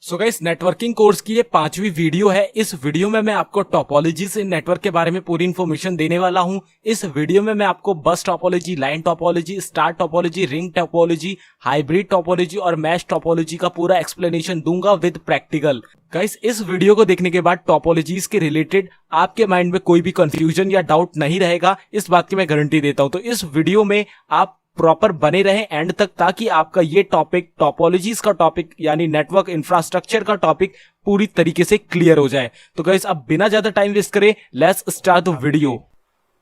So guys, networking course की ये 5वीं वीडियो है। इस वीडियो में मैं आपको टोपोलॉजी से नेटवर्क के बारे में पूरी इन्फॉर्मेशन देने वाला हूं। इस वीडियो में मैं आपको बस topology, line topology, star topology, ring topology, hybrid topology और मैश टोपोलॉजी का पूरा एक्सप्लेनेशन दूंगा विद प्रैक्टिकल। गाइस, इस वीडियो को देखने के बाद टोपोलॉजीज के रिलेटेड आपके माइंड में कोई भी कंफ्यूजन या डाउट नहीं रहेगा, इस बात की मैं गारंटी देता हूं। तो इस वीडियो में आप प्रॉपर बने रहें एंड तक, ताकि आपका ये टॉपिक, टोपोलॉजीज का टॉपिक यानी नेटवर्क इंफ्रास्ट्रक्चर का टॉपिक पूरी तरीके से क्लियर हो जाए। तो गाइस, अब बिना ज्यादा टाइम वेस्ट करे, let's start the video.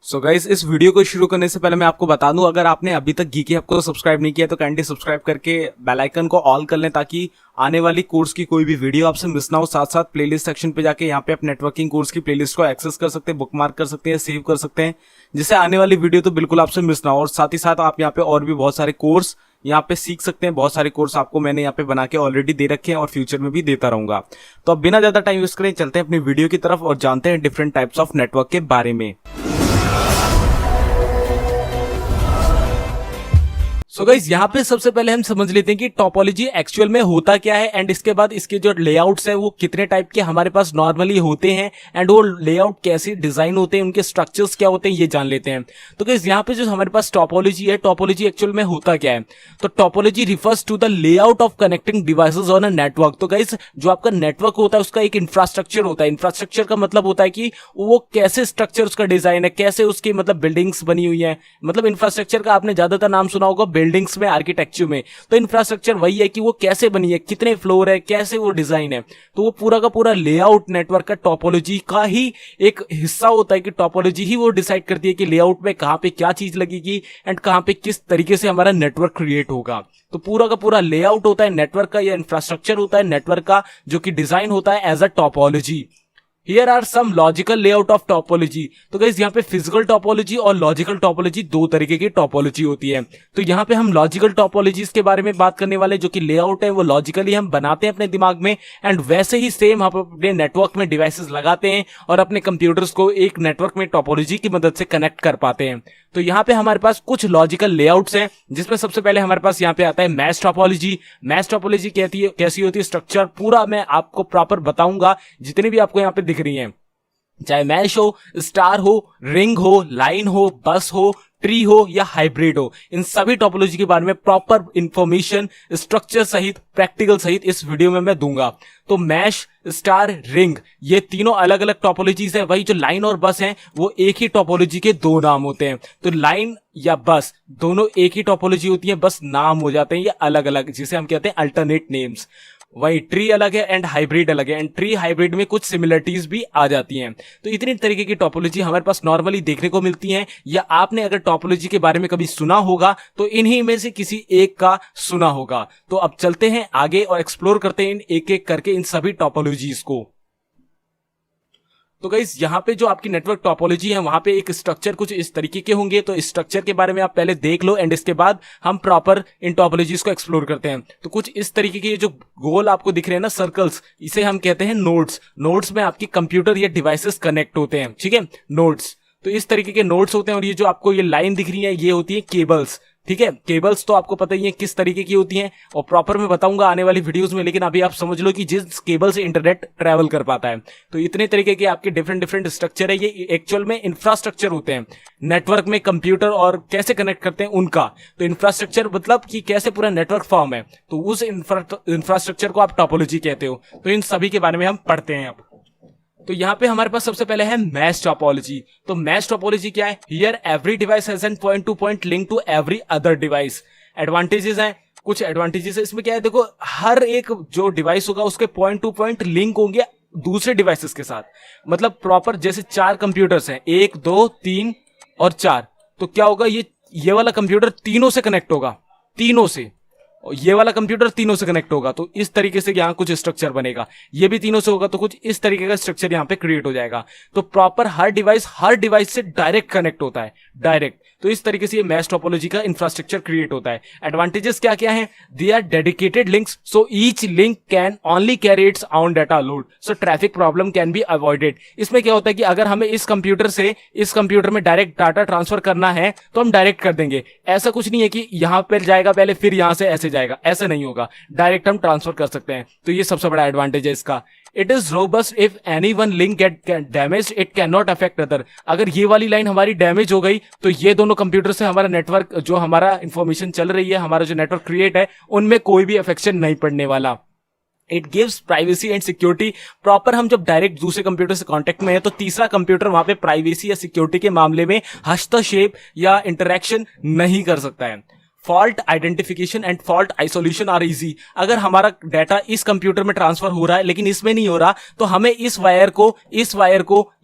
So guys, इस वीडियो को शुरू करने से पहले मैं आपको बता दूं, अगर आपने अभी तक गीकी हब को सब्सक्राइब नहीं किया तो काइंडली सब्सक्राइब करके बेल आइकन को ऑल कर लें, ताकि आने वाली कोर्स की कोई भी वीडियो आपसे मिस ना हो। साथ साथ प्लेलिस्ट सेक्शन पे जाके यहाँ पे आप नेटवर्किंग कोर्स की प्लेलिस्ट को एक्सेस कर सकते हैं, बुकमार्क कर सकते हैं, सेव कर सकते हैं, जिससे आने वाली वीडियो तो बिल्कुल आपसे मिस ना हो। और साथ ही साथ आप यहाँ पे और भी बहुत सारे कोर्स यहाँ पे सीख सकते हैं। बहुत सारे कोर्स आपको मैंने यहाँ पे बना के ऑलरेडी दे रखे हैं और फ्यूचर में भी देता रहूंगा। तो अब बिना ज्यादा टाइम वेस्ट करें, चलते हैं अपनी वीडियो की तरफ और जानते हैं डिफरेंट टाइप्स ऑफ नेटवर्क के बारे में। सो गाइस, यहाँ पे सबसे पहले हम समझ लेते हैं कि टोपोलॉजी एक्चुअल में होता क्या है एंड इसके बाद इसके जो लेआउट्स है वो कितने टाइप के हमारे पास नॉर्मली होते हैं एंड वो लेआउट कैसे डिजाइन होते हैं, उनके स्ट्रक्चर्स क्या होते हैं, ये जान लेते हैं। तो गाइस, यहाँ पे जो हमारे पास टोपोलॉजी है, टोपोलॉजी एक्चुअल में होता क्या है? तो topology refers to the layout of connecting devices on a network. तो गाइस, जो आपका नेटवर्क होता है उसका एक इंफ्रास्ट्रक्चर होता है। इंफ्रास्ट्रक्चर का मतलब होता है कि वो कैसे स्ट्रक्चर उसका डिजाइन है, कैसे उसकी मतलब बिल्डिंग्स बनी हुई है। मतलब इंफ्रास्ट्रक्चर का आपने ज्यादातर नाम सुना होगा बिल्डिंग्स में, आर्किटेक्चर में। तो इंफ्रास्ट्रक्चर वही है कि वो कैसे बनी है, कितने फ्लोर है, कैसे वो डिजाइन है। तो वो पूरा का पूरा लेआउट नेटवर्क का टोपोलॉजी का ही एक हिस्सा होता है कि टोपोलॉजी ही वो डिसाइड करती है कि लेआउट में कहां पे क्या चीज लगेगी एंड कहां पे किस तरीके से हमारा नेटवर्क क्रिएट होगा। तो पूरा का पूरा लेआउट होता है नेटवर्क का, या इंफ्रास्ट्रक्चर होता है नेटवर्क का, जो कि डिजाइन होता है as a topology. Here are some logical layout of topology। तो गाइस, यहाँ पे फिजिकल टोपोलॉजी और लॉजिकल टोपोलॉजी दो तरीके की टोपोलॉजी होती है। तो यहाँ पे हम लॉजिकल टोपोलॉजीज के बारे में बात करने वाले, जो कि लेआउट है वो लॉजिकली हम बनाते हैं अपने दिमाग में एंड वैसे ही सेम हम अपने नेटवर्क में डिवाइसेस लगाते हैं और अपने कंप्यूटर्स को एक नेटवर्क में टोपोलॉजी की मदद से कनेक्ट कर पाते हैं। तो यहाँ पे हमारे पास कुछ लॉजिकल लेआउट्स हैं, जिसमें सबसे पहले हमारे पास यहाँ पे आता है मैश टोपोलॉजी। मैश टोपोलॉजी कैसी होती है, स्ट्रक्चर पूरा मैं आपको प्रॉपर बताऊंगा, जितने भी आपको यहाँ पे दिख रही हैं, चाहे मैश हो, स्टार हो, रिंग हो, लाइन हो, बस हो, ट्री हो या हाइब्रिड हो, इन सभी टोपोलॉजी के बारे में प्रॉपर इंफॉर्मेशन स्ट्रक्चर सहित, प्रैक्टिकल सहित इस वीडियो में मैं दूंगा। तो मैश, स्टार, रिंग, ये तीनों अलग अलग टोपोलॉजीज हैं। वही जो लाइन और बस हैं वो एक ही टोपोलॉजी के दो नाम होते हैं। तो लाइन या बस दोनों एक ही टोपोलॉजी होती है, बस नाम हो जाते हैं ये अलग अलग, जिसे हम कहते हैं अल्टरनेट नेम्स। वही ट्री अलग है एंड हाइब्रिड अलग है, एंड ट्री हाइब्रिड में कुछ सिमिलरिटीज भी आ जाती हैं। तो इतनी तरीके की टोपोलॉजी हमारे पास नॉर्मली देखने को मिलती हैं, या आपने अगर टोपोलॉजी के बारे में कभी सुना होगा तो इन्हीं में से किसी एक का सुना होगा। तो अब चलते हैं आगे और एक्सप्लोर करते हैं एक एक करके इन सभी टोपोलॉजीज को। तो गाइस, यहाँ पे जो आपकी नेटवर्क टोपोलॉजी है वहां पे एक स्ट्रक्चर कुछ इस तरीके के होंगे। तो इस स्ट्रक्चर के बारे में आप पहले देख लो एंड इसके बाद हम प्रॉपर इन टोपोलॉजीज को एक्सप्लोर करते हैं। तो कुछ इस तरीके के जो गोल आपको दिख रहे हैं ना, सर्कल्स, इसे हम कहते हैं नोड्स। नोड्स में आपकी कंप्यूटर या डिवाइसेस कनेक्ट होते हैं, ठीक है, नोड्स। तो इस तरीके के नोड्स होते हैं। और ये जो आपको ये लाइन दिख रही है ये होती है केबल्स, ठीक है। केबल्स तो आपको पता ही है किस तरीके की होती हैं और प्रॉपर मैं बताऊंगा आने वाली वीडियोस में, लेकिन अभी आप समझ लो कि जिस केबल से इंटरनेट ट्रैवल कर पाता है। तो इतने तरीके के आपके डिफरेंट स्ट्रक्चर है, ये एक्चुअल में इंफ्रास्ट्रक्चर होते हैं नेटवर्क में, कंप्यूटर और कैसे कनेक्ट करते हैं उनका। तो इंफ्रास्ट्रक्चर मतलब कि कैसे पूरा नेटवर्क फॉर्म है, तो उस इंफ्रास्ट्रक्चर को आप टोपोलॉजी कहते हो। तो इन सभी के बारे में हम पढ़ते हैं अब। तो यहाँ पे हमारे पास सबसे पहले है मैश टोपोलॉजी। तो मैश टोपोलॉजी क्या है? Here every device has an point to point link to every other device. Advantages हैं, कुछ एडवांटेजेस है इसमें। क्या है, देखो, हर एक जो डिवाइस होगा उसके पॉइंट टू पॉइंट लिंक होंगे दूसरे डिवाइसेस के साथ। मतलब प्रॉपर जैसे 4 कंप्यूटर्स हैं, 1 2 3 और 4, तो क्या होगा, ये वाला कंप्यूटर तीनों से कनेक्ट होगा, तीनों से, और ये वाला कंप्यूटर तीनों से कनेक्ट होगा। तो इस तरीके से यहाँ कुछ स्ट्रक्चर बनेगा। ये भी तीनों से होगा तो कुछ इस तरीके का स्ट्रक्चर यहाँ पे क्रिएट हो जाएगा। तो प्रॉपर हर डिवाइस से डायरेक्ट कनेक्ट होता है, डायरेक्ट। तो इस तरीके से ये मैश टोपोलॉजी का इंफ्रास्ट्रक्चर क्रिएट होता है। एडवांटेजेस क्या क्या है? They are dedicated links, so each link can only carry its own data load, so traffic problem can be avoided. इसमें क्या होता है कि अगर हमें इस कंप्यूटर से इस कंप्यूटर में डायरेक्ट डाटा ट्रांसफर करना है तो हम डायरेक्ट कर देंगे। ऐसा कुछ नहीं है कि यहां पर जाएगा पहले फिर यहां से ऐसे जाएगा, ऐसा नहीं होगा, डायरेक्ट हम ट्रांसफर कर सकते हैं। तो ये सबसे बड़ा एडवांटेज है इसका। It is robust, if any one link gate damage it can not affect other. अगर ये वाली लाइन हमारी डैमेज हो गई तो ये दोनों कंप्यूटर से हमारा नेटवर्क, जो हमारा इंफॉर्मेशन चल रही है, हमारा जो नेटवर्क क्रिएट है, उनमें कोई भी अफेक्शन नहीं पड़ने वाला। It gives privacy and security. Proper हम जब डायरेक्ट दूसरे कंप्यूटर से कांटेक्ट में है तो तीसरा कंप्यूटर वहां पे प्राइवेसी या सिक्योरिटी के मामले में हस्तक्षेप या इंटरेक्शन नहीं कर सकता है। Fault identification and fault isolation are easy. अगर हमारा डाटा इस कंप्यूटर में ट्रांसफर हो रहा है लेकिन इसमें नहीं हो रहा, तो हमें इस वायर को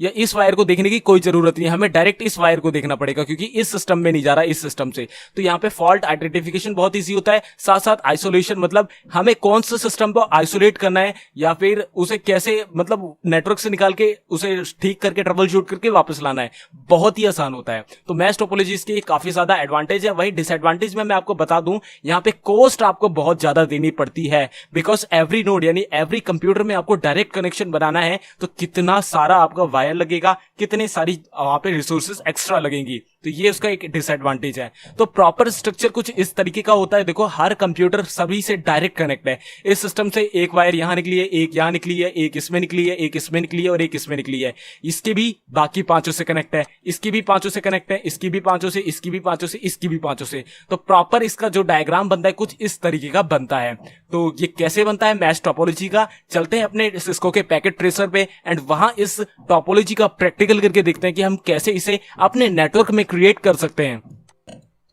या इस वायर को देखने की कोई जरूरत नहीं है, हमें डायरेक्ट इस वायर को देखना पड़ेगा क्योंकि इस सिस्टम में नहीं जा रहा, इस सिस्टम से। तो यहाँ पे फॉल्ट आइडेंटिफिकेशन बहुत ईजी होता है। साथ साथ आइसोलेशन, मतलब हमें कौन सा सिस्टम को आइसोलेट करना है या फिर उसे कैसे, मतलब नेटवर्क से निकाल के उसे ठीक करके ट्रबल शूट करके वापस लाना है, बहुत ही आसान होता है। तो मैश टोपोलॉजीज के काफी ज्यादा एडवांटेज है। वही डिसएडवांटेज में मैं आपको बता दूं, यहां पे कॉस्ट आपको बहुत ज्यादा देनी पड़ती है, बिकॉज एवरी नोड यानी एवरी कंप्यूटर में आपको डायरेक्ट कनेक्शन बनाना है तो कितना सारा आपका वायर लगेगा, कितने सारी वहां पे रिसोर्सेज एक्स्ट्रा लगेंगी। तो ये उसका एक डिसएडवांटेज है। तो प्रॉपर स्ट्रक्चर कुछ इस तरीके का होता है। देखो, हर कंप्यूटर सभी से डायरेक्ट कनेक्ट है। इस सिस्टम से एक वायर यहां निकली है, एक यहां निकली है, एक इसमें निकली है, एक इसमें निकली है और एक इसमें निकली है। इसके भी बाकी पांचों से कनेक्ट है, इसकी भी पांचों से कनेक्ट है, इसकी भी पांचों से, इसकी भी पांचों से, इसकी भी पांचों से। तो प्रॉपर इसका जो डायग्राम बनता है कुछ इस तरीके का बनता है। तो ये कैसे बनता है मैश टोपोलॉजी का, चलते हैं अपने सिस्को के पैकेट ट्रेसर पे एंड वहां इस टोपोलॉजी का प्रैक्टिकल करके देखते हैं कि हम कैसे इसे अपने नेटवर्क में क्रिएट कर सकते हैं।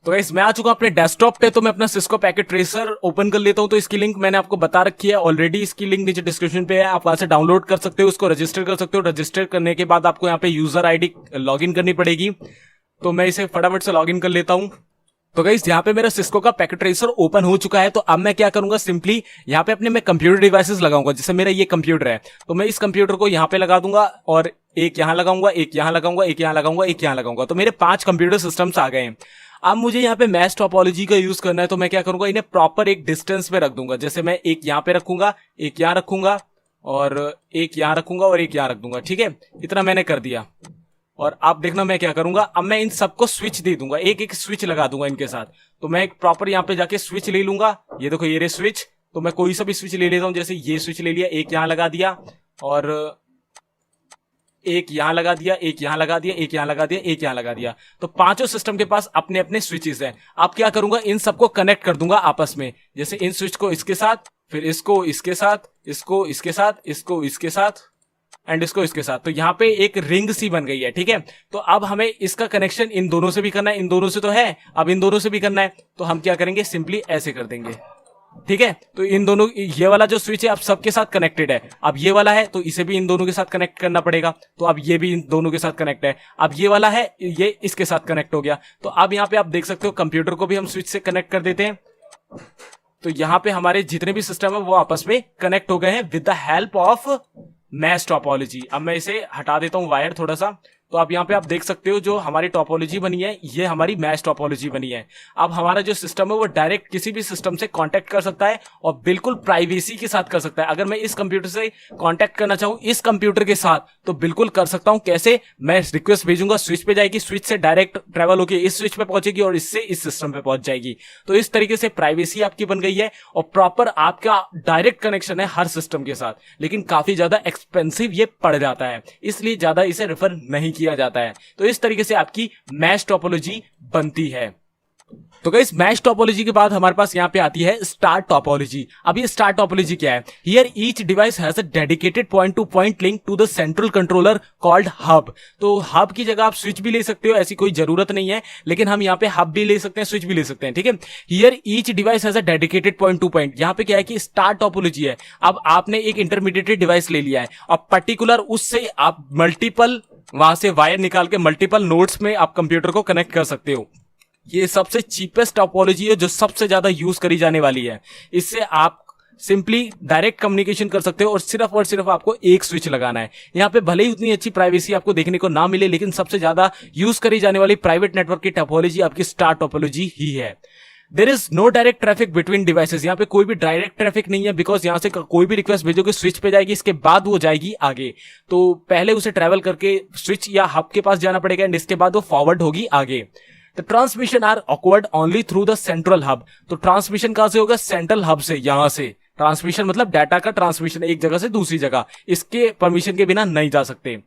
तो गाइस, मैं आ चुका हूं अपने डेस्कटॉप पे। तो मैं अपना सिस्को पैकेट ट्रेसर ओपन कर लेता हूं। तो इसकी लिंक मैंने आपको बता रखी है ऑलरेडी, इसकी लिंक नीचे डिस्क्रिप्शन पे है, आप वहां से डाउनलोड कर सकते हो, उसको रजिस्टर कर सकते हो। रजिस्टर करने के बाद आपको यहाँ पे यूजर आईडी लॉगिन करनी पड़ेगी। तो मैं इसे फटाफट से लॉगिन कर लेता हूं। तो गाइस, यहाँ पे मेरा सिस्को का पैकेट ट्रेसर ओपन हो चुका है। तो अब मैं क्या करूंगा, सिंपली यहाँ पे अपने मैं कंप्यूटर डिवाइसेस लगाऊंगा। जैसे मेरा ये कंप्यूटर है तो मैं इस कंप्यूटर को यहाँ पे लगा दूंगा और एक यहाँ लगाऊंगा, एक यहाँ लगाऊंगा, एक यहाँ लगाऊंगा, एक यहाँ लगाऊंगा। तो मेरे 5 कंप्यूटर सिस्टम्स आ गए हैं। अब मुझे यहाँ पे मैश टोपोलॉजी का यूज करना है। तो मैं क्या करूंगा, इन्हें प्रॉपर एक डिस्टेंस पे रख दूंगा। जैसे मैं एक यहाँ पे रखूंगा, एक यहाँ रखूंगा और एक यहाँ रखूंगा और एक यहाँ रख दूंगा। ठीक है, इतना मैंने कर दिया। और आप देखना मैं क्या करूंगा, अब मैं इन सबको स्विच दे दूंगा, एक एक स्विच लगा दूंगा इनके साथ। तो मैं एक प्रॉपर यहाँ पे जाके स्विच ले लूंगा। ये देखो, ये रे स्विच। तो मैं कोई सा भी स्विच ले लेता हूं, जैसे ये स्विच ले लिया, एक यहाँ लगा दिया और एक यहां लगा दिया, एक यहां लगा दिया, एक यहां लगा दिया, एक यहां लगा दिया। तो पांचों सिस्टम के पास अपने अपने स्विचेस हैं। अब क्या करूंगा, इन सबको कनेक्ट कर दूंगा आपस में। जैसे इन स्विच को इसके साथ, फिर इसको इसके साथ, इसको इसके साथ, इसको इसके साथ एंड इसको इसके साथ। तो यहाँ पे एक रिंग सी बन गई है। ठीक है, तो अब हमें इसका कनेक्शन इन दोनों से भी करना है, इन दोनों से तो है, अब इन दोनों से भी करना है। तो हम क्या करेंगे, सिंपली ऐसे कर देंगे। ठीक है, तो इन दोनों, ये वाला जो स्विच है अब सबके साथ कनेक्टेड है। अब ये वाला है तो इसे भी इन दोनों के साथ कनेक्ट करना पड़ेगा। तो अब ये भी इन दोनों के साथ कनेक्ट है। अब ये वाला है, ये इसके साथ कनेक्ट हो गया। तो अब यहाँ पे आप देख सकते हो कंप्यूटर को भी हम स्विच से कनेक्ट कर देते हैं। तो यहाँ पे हमारे जितने भी सिस्टम है वो आपस में कनेक्ट हो गए हैं with the help of mesh topology. अब मैं इसे हटा देता हूं वायर थोड़ा सा। तो आप यहाँ पे आप देख सकते हो जो हमारी टोपोलॉजी बनी है, ये हमारी मैश टोपोलॉजी बनी है। अब हमारा जो सिस्टम है वो डायरेक्ट किसी भी सिस्टम से कांटेक्ट कर सकता है और बिल्कुल प्राइवेसी के साथ कर सकता है। अगर मैं इस कंप्यूटर से कांटेक्ट करना चाहूं इस कंप्यूटर के साथ तो बिल्कुल कर सकता हूं। कैसे, मैं रिक्वेस्ट भेजूंगा, स्विच पे जाएगी, स्विच से डायरेक्ट ट्रेवल होकर इस स्विच पे पहुंचेगी और इससे इस सिस्टम पे पहुंच जाएगी। तो इस तरीके से प्राइवेसी आपकी बन गई है और प्रॉपर आपका डायरेक्ट कनेक्शन है हर सिस्टम के साथ। लेकिन काफी ज्यादा एक्सपेंसिव ये पड़ जाता है, इसलिए ज्यादा इसे रेफर नहीं किया जाता है। तो इस तरीके से आपकी मैश टोपोलॉजी बनती है। तो गाइस, मैश टोपोलॉजी के बाद हमारे पास यहां पे आती है स्टार टोपोलॉजी। अब ये स्टार टोपोलॉजी क्या है, here each device has a dedicated point to point link to the central controller called hub. तो हब की जगह आप स्विच भी ले सकते हो, ऐसी कोई जरूरत नहीं है, लेकिन हम यहाँ पे हब भी ले सकते हैं, स्विच भी ले सकते हैं। ठीक है, here each device has a dedicated point to point. यहाँ पे क्या है कि स्टार टोपोलॉजी है। अब आपने एक इंटरमीडिएट डिवाइस ले लिया है और पर्टिकुलर उससे आप मल्टीपल वहां से वायर निकाल के मल्टीपल नोड्स में आप कंप्यूटर को कनेक्ट कर सकते हो। ये सबसे चीपेस्ट टोपोलॉजी है जो सबसे ज्यादा यूज करी जाने वाली है। इससे आप सिंपली डायरेक्ट कम्युनिकेशन कर सकते हो और सिर्फ आपको एक स्विच लगाना है। यहाँ पे भले ही उतनी अच्छी प्राइवेसी आपको देखने को ना मिले, लेकिन सबसे ज्यादा यूज करी जाने वाली प्राइवेट नेटवर्क की टोपोलॉजी आपकी स्टार टोपोलॉजी ही है। There is no direct traffic between devices. यहाँ पे कोई भी डायरेक्ट ट्रैफिक नहीं है, बिकॉज यहाँ से कोई भी रिक्वेस्ट भेजोगे स्विच पे जाएगी, इसके बाद वो जाएगी आगे। तो पहले उसे ट्रैवल करके स्विच या हब के पास जाना पड़ेगा एंड इसके बाद वो फॉरवर्ड होगी आगे। The transmission are occurred only through the central hub. तो ट्रांसमिशन कहां से होगा? सेंट्रल हब से, यहां से। ट्रांसमिशन मतलब डाटा का ट्रांसमिशन एक जगह से दूसरी जगह, इसके परमिशन के बिना नहीं जा सकते।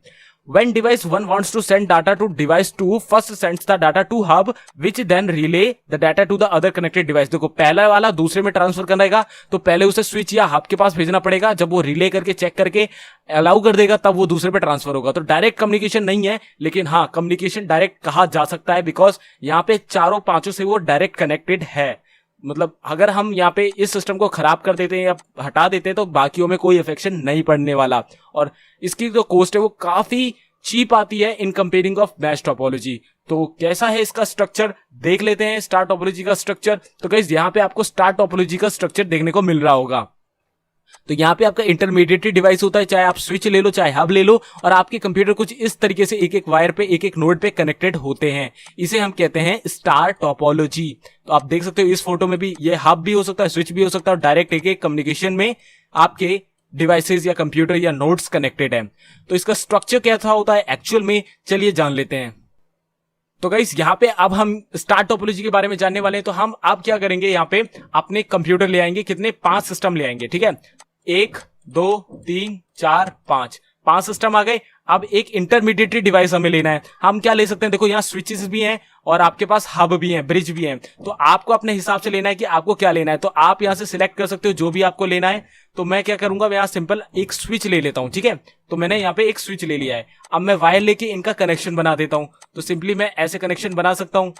When device 1 wants to send data to device 2, first sends the data to hub, which then relay the data to the other connected device। देखो पहला वाला दूसरे में ट्रांसफर करना है तो पहले उसे स्विच या हब के पास भेजना पड़ेगा, जब वो रिले करके चेक करके अलाउ कर देगा तब वो दूसरे पे ट्रांसफर होगा। तो डायरेक्ट कम्युनिकेशन नहीं है, लेकिन हाँ कम्युनिकेशन डायरेक्ट कहा जा सकता है, बिकॉज यहाँ पे चारों पांचों से वो डायरेक्ट कनेक्टेड है। मतलब अगर हम यहाँ पे इस सिस्टम को खराब कर देते हैं या हटा देते हैं तो बाकियों में कोई इफेक्शन नहीं पड़ने वाला, और इसकी जो कॉस्ट है वो काफी चीप आती है इन कंपेयरिंग ऑफ मैश टोपोलॉजी। तो कैसा है इसका स्ट्रक्चर देख लेते हैं, स्टार टोपोलॉजी का स्ट्रक्चर। तो गाइस यहाँ पे आपको स्टार टोपोलॉजी का स्ट्रक्चर देखने को मिल रहा होगा। तो यहाँ पे आपका इंटरमीडिएट डिवाइस होता है, चाहे आप स्विच ले लो चाहे हब ले लो, और आपके कंप्यूटर कुछ इस तरीके से एक एक वायर पे एक एक नोड पे कनेक्टेड होते हैं। इसे हम कहते हैं स्टार टोपोलॉजी। तो आप देख सकते हो इस फोटो में भी ये हब भी हो सकता है, स्विच भी हो सकता है, और डायरेक्ट एक एक कम्युनिकेशन में आपके डिवाइसेस या कंप्यूटर या नोड्स कनेक्टेड है। तो इसका स्ट्रक्चर कैसा होता है एक्चुअल में, चलिए जान लेते हैं। तो गाइस यहाँ पे अब हम स्टार टोपोलॉजी के बारे में जानने वाले हैं। तो हम अब क्या करेंगे, यहाँ पे अपने कंप्यूटर ले आएंगे, कितने 5 सिस्टम ले आएंगे, ठीक है। 1 2 3 4 5 सिस्टम आ गए। अब एक इंटरमीडिएट डिवाइस हमें लेना है। हम क्या ले सकते हैं, देखो यहाँ स्विचेस भी हैं और आपके पास हब भी हैं, ब्रिज भी हैं। तो आपको अपने हिसाब से लेना है कि आपको क्या लेना है। तो आप यहाँ से सिलेक्ट कर सकते हो जो भी आपको लेना है। तो मैं क्या करूंगा, मैं यहाँ सिंपल एक स्विच ले लेता हूँ, ठीक है। तो मैंने यहाँ पे एक स्विच ले लिया है। अब मैं वायर लेके इनका कनेक्शन बना देता हूँ। तो सिंपली मैं ऐसे कनेक्शन बना सकता हूँ।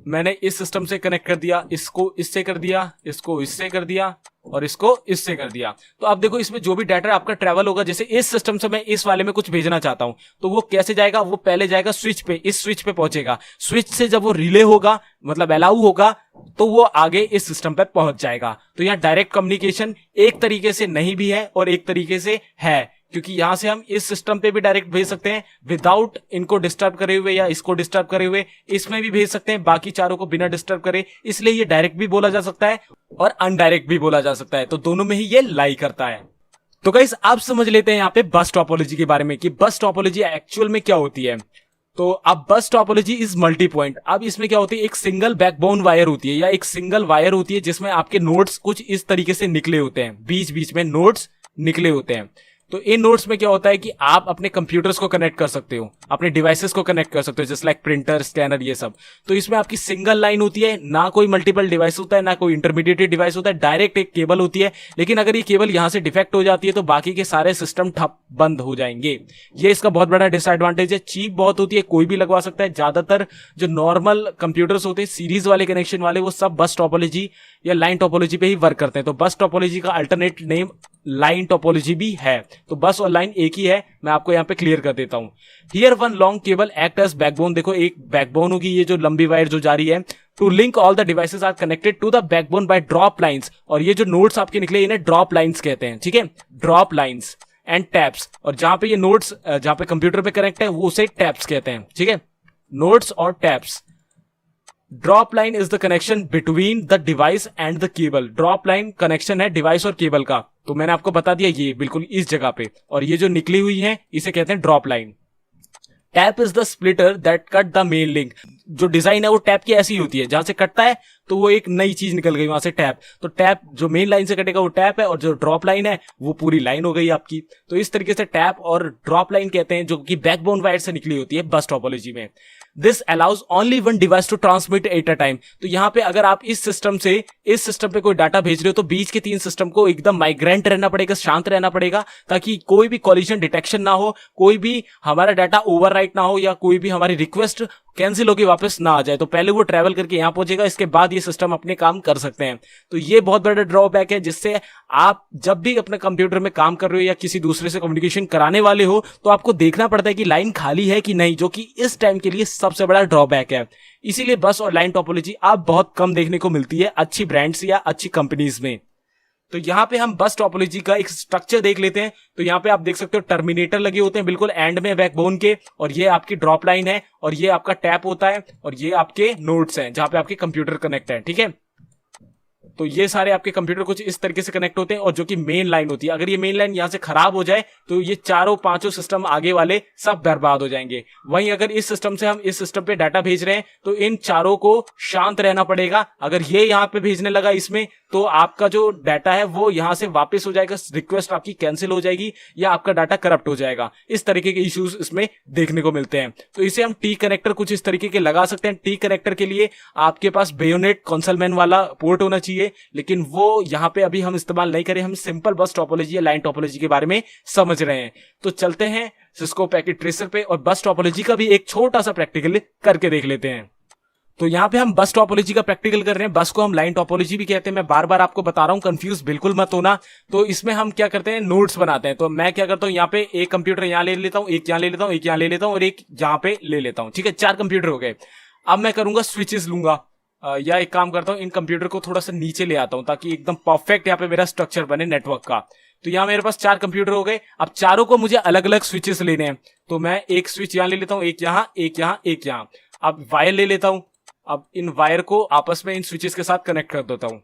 मैंने इस सिस्टम से कनेक्ट कर दिया, इसको इससे कर दिया, इसको इससे कर दिया और इसको इससे कर दिया। तो अब देखो इसमें जो भी डाटा आपका ट्रैवल होगा, जैसे इस सिस्टम से मैं इस वाले में कुछ भेजना चाहता हूं, तो वो कैसे जाएगा, वो पहले जाएगा स्विच पे, इस स्विच पे पहुंचेगा। स्विच से जब वो रिले होगा मतलब अलाउ होगा तो वो आगे इस सिस्टम पे पहुंच जाएगा। तो यहाँ डायरेक्ट कम्युनिकेशन एक तरीके से नहीं भी है और एक तरीके से है, क्योंकि यहां से हम इस सिस्टम पे भी डायरेक्ट भेज सकते हैं विदाउट इनको डिस्टर्ब करे हुए या इसको डिस्टर्ब करे हुए, इसमें भी भेज सकते हैं बाकी चारों को बिना डिस्टर्ब करे। इसलिए ये डायरेक्ट भी बोला जा सकता है और अनडायरेक्ट भी बोला जा सकता है। तो दोनों में ही ये लाई करता है। तो गाइस आप समझ लेते हैं यहाँ पे बस टोपोलॉजी के बारे में कि बस टोपोलॉजी एक्चुअल में क्या होती है। तो अब बस टोपोलॉजी इज मल्टी पॉइंट। अब इसमें क्या होती है, एक सिंगल बैकबोन वायर होती है या एक सिंगल वायर होती है जिसमें आपके नोड्स कुछ इस तरीके से निकले होते हैं, बीच बीच में नोड्स निकले होते हैं। तो इन नोड्स में क्या होता है कि आप अपने कंप्यूटर्स को कनेक्ट कर सकते हो, अपने डिवाइसेस को कनेक्ट कर सकते हो, जैसे लाइक प्रिंटर, स्कैनर, ये सब। तो इसमें आपकी सिंगल लाइन होती है, ना कोई मल्टीपल डिवाइस होता है, ना कोई इंटरमीडिएट डिवाइस होता है, डायरेक्ट एक केबल होती है। लेकिन अगर ये केबल यहां से डिफेक्ट हो जाती है तो बाकी के सारे सिस्टम ठप बंद हो जाएंगे। ये इसका बहुत बड़ा डिसएडवांटेज है। चीप बहुत होती है, कोई भी लगवा सकता है। ज्यादातर जो नॉर्मल कंप्यूटर्स होते हैं सीरीज वाले कनेक्शन वाले, वो सब बस टोपोलॉजी या लाइन टोपोलॉजी पे ही वर्क करते हैं। तो बस टोपोलॉजी का अल्टरनेट नेम लाइन टोपोलॉजी भी है। तो बस और लाइन एक ही है, मैं आपको यहाँ पे क्लियर कर देता हूँ। Here one long cable act as backbone. देखो एक बैकबोन होगी, ये जो लंबी वायर जो जा रही है, to link all the devices are connected to the backbone by drop lines. और ये जो नोड्स आपके निकले इन्हें ड्रॉप लाइंस कहते हैं, ठीक है, ड्रॉप लाइंस एंड टैप्स। और जहां पे ये नोड्स जहां पे कंप्यूटर पे कनेक्ट है वो उसे टैप्स कहते हैं, ठीक है, नोड्स और taps. Drop line is the connection between the device and the cable. Drop line connection है डिवाइस और केबल का। तो मैंने आपको बता दिया ये बिल्कुल इस जगह पे, और ये जो निकली हुई है इसे कहते हैं drop line. Tap is the splitter that cut the main link. जो डिजाइन है वो टैप की ऐसी होती है, जहां से कटता है तो वो एक नई चीज निकल गई वहां से टैप। तो टैप जो मेन लाइन से कटेगा वो टैप है, और जो ड्रॉप लाइन है वो पूरी लाइन हो गई आपकी। तो इस तरीके से टैप और ड्रॉप लाइन कहते हैं, जो कि बैकबोन वायर से निकली होती है बस टोपोलॉजी में। This allows only one device to transmit at a time. तो यहाँ पे अगर आप इस सिस्टम से इस सिस्टम पे कोई डाटा भेज रहे हो तो बीच के 3 सिस्टम को एकदम माइग्रेंट रहना पड़ेगा, शांत रहना पड़ेगा, ताकि कोई भी कॉलिजन डिटेक्शन ना हो, कोई भी हमारा डाटा ओवरराइट ना हो, या कोई भी हमारी रिक्वेस्ट कैंसिल होकर वापस ना आ जाए। तो पहले वो ट्रैवल करके यहां पहुंचेगा, इसके बाद ये सिस्टम अपने काम कर सकते हैं। तो ये बहुत बड़ा ड्रॉबैक है, जिससे आप जब भी अपने कंप्यूटर में काम कर रहे हो या किसी दूसरे से कम्युनिकेशन कराने वाले हो तो आपको देखना पड़ता है कि लाइन खाली है कि नहीं, जो कि इस टाइम के लिए सबसे बड़ा ड्रॉबैक है। इसीलिए बस और लाइन टोपोलॉजी आप बहुत कम देखने को मिलती है अच्छी ब्रांड्स या अच्छी कंपनीज में। तो यहाँ पे हम बस टोपोलॉजी का एक स्ट्रक्चर देख लेते हैं। तो यहाँ पे आप देख सकते हो टर्मिनेटर लगे होते हैं बिल्कुल एंड में बैकबोन के, और ये आपकी ड्रॉप लाइन है, और ये आपका टैप होता है, और ये आपके नोड्स हैं जहां पे आपके कंप्यूटर कनेक्ट है, ठीक है। तो ये सारे आपके कंप्यूटर कुछ इस तरीके से कनेक्ट होते हैं और जो कि मेन लाइन होती है, अगर ये मेन लाइन यहां से खराब हो जाए तो ये चारों पांचों सिस्टम आगे वाले सब बर्बाद हो जाएंगे। वहीं अगर इस सिस्टम से हम इस सिस्टम पे डाटा भेज रहे हैं तो इन चारों को शांत रहना पड़ेगा। अगर ये यहां पे भेजने लगा इसमें तो आपका जो डाटा है वो यहां से वापस हो जाएगा, रिक्वेस्ट आपकी कैंसिल हो जाएगी या आपका डाटा करप्ट हो जाएगा। इस तरीके के इश्यूज इसमें देखने को मिलते हैं। तो इसे हम टी कनेक्टर कुछ इस तरीके के लगा सकते हैं। टी कनेक्टर के लिए आपके पास बेयोनेट कंसोलमैन वाला पोर्ट होना चाहिए, लेकिन वो यहां पे अभी हम इस्तेमाल नहीं करें। हम सिंपल बस टोपोलॉजी या लाइन टोपोलॉजी के बारे में समझ रहे हैं। तो चलते हैं सिस्को पैकेट ट्रेसर पे और बस टोपोलॉजी का भी एक छोटा सा प्रैक्टिकल करके देख लेते हैं। तो यहाँ पे हम बस टोपोलॉजी का प्रैक्टिकल कर रहे हैं। बस को हम लाइन टोपोलॉजी भी कहते हैं। मैं बार बार आपको बता रहा हूं, कंफ्यूज बिल्कुल मत होना। तो इसमें हम क्या करते हैं, नोड्स बनाते हैं। तो मैं क्या करता हूं, यहाँ पे एक कंप्यूटर यहाँ ले लेता हूं, एक यहाँ ले लेता हूं, एक यहाँ ले लेता हूं और एक यहाँ पे ले लेता हूं। ठीक है, 4 कंप्यूटर हो गए। अब मैं करूंगा स्विचेस लूंगा, या एक काम करता हूं, इन कंप्यूटर को थोड़ा सा नीचे ले आता हूं ताकि एकदम परफेक्ट यहाँ पे मेरा स्ट्रक्चर बने नेटवर्क का। तो यहाँ मेरे पास 4 कंप्यूटर हो गए। अब चारों को मुझे अलग अलग स्विचेस लेने हैं। तो मैं एक स्विच यहाँ ले लेता हूँ, एक यहाँ, एक यहाँ, एक यहाँ। अब वायर ले लेता हूं। अब इन वायर को आपस में इन स्विचेस के साथ कनेक्ट कर देता हूं।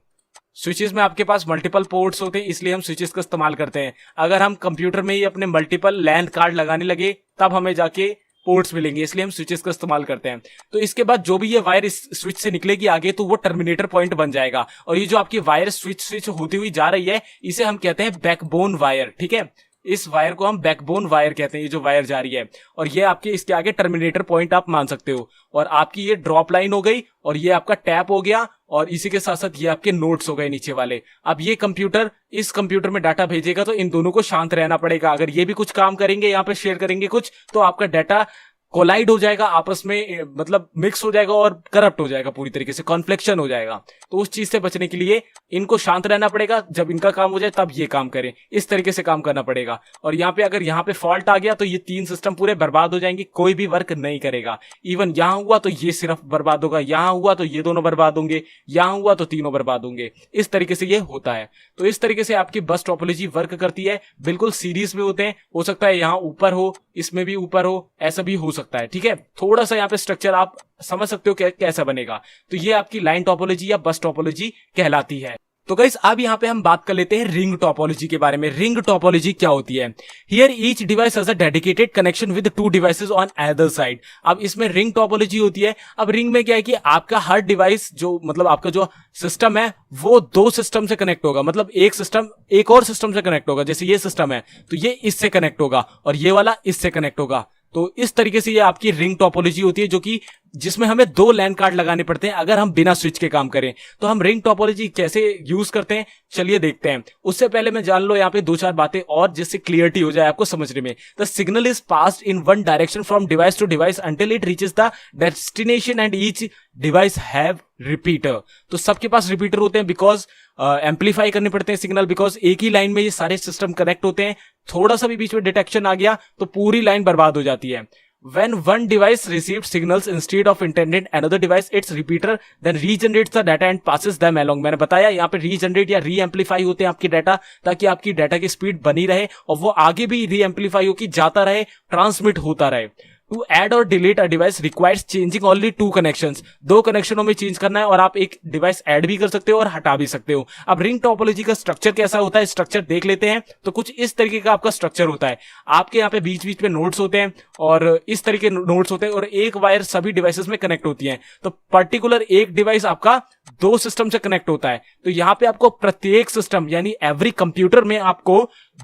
स्विचेस में आपके पास मल्टीपल पोर्ट्स होते हैं, इसलिए हम स्विचेस का इस्तेमाल करते हैं। अगर हम कंप्यूटर में ही अपने मल्टीपल लैन कार्ड लगाने लगे तब हमें जाके पोर्ट्स मिलेंगे, इसलिए हम स्विचेस का इस्तेमाल करते हैं। तो इसके बाद जो भी ये वायर इस स्विच से निकलेगी आगे, तो वो टर्मिनेटर पॉइंट बन जाएगा। और ये जो आपकी वायर स्विच होती हुई जा रही है, इसे हम कहते हैं बैकबोन वायर। ठीक है, इस वायर को हम बैकबोन वायर कहते हैं, ये जो वायर जा रही है। और ये आपके इसके आगे टर्मिनेटर पॉइंट आप मान सकते हो। और आपकी ये ड्रॉप लाइन हो गई और ये आपका टैप हो गया और इसी के साथ साथ ये आपके नोड्स हो गए नीचे वाले। अब ये कंप्यूटर इस कंप्यूटर में डाटा भेजेगा तो इन दोनों को शांत रहना पड़ेगा। अगर ये भी कुछ काम करेंगे, यहाँ पे शेयर करेंगे कुछ, तो आपका डाटा कोलाइड हो जाएगा आपस में, मतलब मिक्स हो जाएगा और करप्ट हो जाएगा, पूरी तरीके से कॉन्फ्लिक्शन हो जाएगा। तो उस चीज से बचने के लिए इनको शांत रहना पड़ेगा। जब इनका काम हो जाए तब ये काम करें, इस तरीके से काम करना पड़ेगा। और यहाँ पे अगर यहाँ पे फॉल्ट आ गया तो ये 3 सिस्टम पूरे बर्बाद हो जाएंगे, कोई भी वर्क नहीं करेगा। इवन यहाँ हुआ तो ये सिर्फ बर्बाद होगा, यहाँ हुआ तो ये दोनों बर्बाद होंगे, यहाँ हुआ तो तीनों बर्बाद होंगे। इस तरीके से ये होता है। तो इस तरीके से आपकी बस टोपोलॉजी वर्क करती है। बिल्कुल सीरीज में होते हैं, हो सकता है यहाँ ऊपर हो, इसमें भी ऊपर हो, ऐसा भी हो सकता है। ठीक है, थोड़ा सा यहाँ पे स्ट्रक्चर आप समझ सकते हो कैसा बनेगा। तो ये आपकी लाइन टोपोलॉजी या बस टोपोलॉजी कहलाती है। तो गाइस अब यहाँ पे हम बात कर लेते हैं रिंग टोपोलॉजी के बारे में। रिंग टोपोलॉजी क्या होती है? Here each device has a dedicated connection with 2 devices on other side. अब इसमें रिंग टोपोलॉजी होती है। अब रिंग में क्या है कि आपका हर डिवाइस जो मतलब आपका जो सिस्टम है वो 2 सिस्टम से कनेक्ट होगा। मतलब एक सिस्टम एक और सिस्टम से कनेक्ट होगा। जैसे ये सिस्टम है तो ये इससे कनेक्ट होगा और ये वाला इससे कनेक्ट होगा। तो इस तरीके से ये आपकी रिंग टोपोलॉजी होती है, जो कि जिसमें हमें 2 लैन कार्ड लगाने पड़ते हैं अगर हम बिना स्विच के काम करें। तो हम रिंग टोपोलॉजी कैसे यूज करते हैं चलिए देखते हैं। उससे पहले मैं जान लो यहाँ पे 2-4 बातें और, जिससे क्लियरिटी हो जाए आपको समझने में। The signal is passed in one direction from device to device until it reaches the destination and each device have repeater. तो सबके पास रिपीटर होते हैं बिकॉज एम्पलीफाई करने पड़ते हैं सिग्नल, बिकॉज एक ही लाइन में ये सारे सिस्टम कनेक्ट होते हैं। थोड़ा सा भी बीच में डिटेक्शन आ गया तो पूरी लाइन बर्बाद हो जाती है। When one device receives signals instead of intended another device, its repeater then regenerates the data and passes them along। मैंने बताया यहाँ पे रीजनरेट या री एम्पलीफाई होते हैं आपकी डाटा, ताकि आपकी डाटा की स्पीड बनी रहे और वो आगे भी री एम्पलीफाई होकर जाता रहे, ट्रांसमिट होता रहे। टू एड और delete a device requires changing only 2 connections. 2 कनेक्शनों में चेंज करना है और आप एक डिवाइस ऐड भी कर सकते हो और हटा भी सकते हो। अब रिंग टोपोलॉजी का स्ट्रक्चर कैसा होता है, स्ट्रक्चर देख लेते हैं। तो कुछ इस तरीके का आपका स्ट्रक्चर होता है। आपके यहाँ पे बीच बीच में नोड्स होते हैं और इस तरीके नोड्स होते हैं और एक वायर सभी डिवाइसेस में कनेक्ट होती है। तो पर्टिकुलर एक डिवाइस आपका 2 सिस्टम से कनेक्ट होता है। तो यहाँ पे आपको प्रत्येक सिस्टम यानी एवरी कंप्यूटर में आपको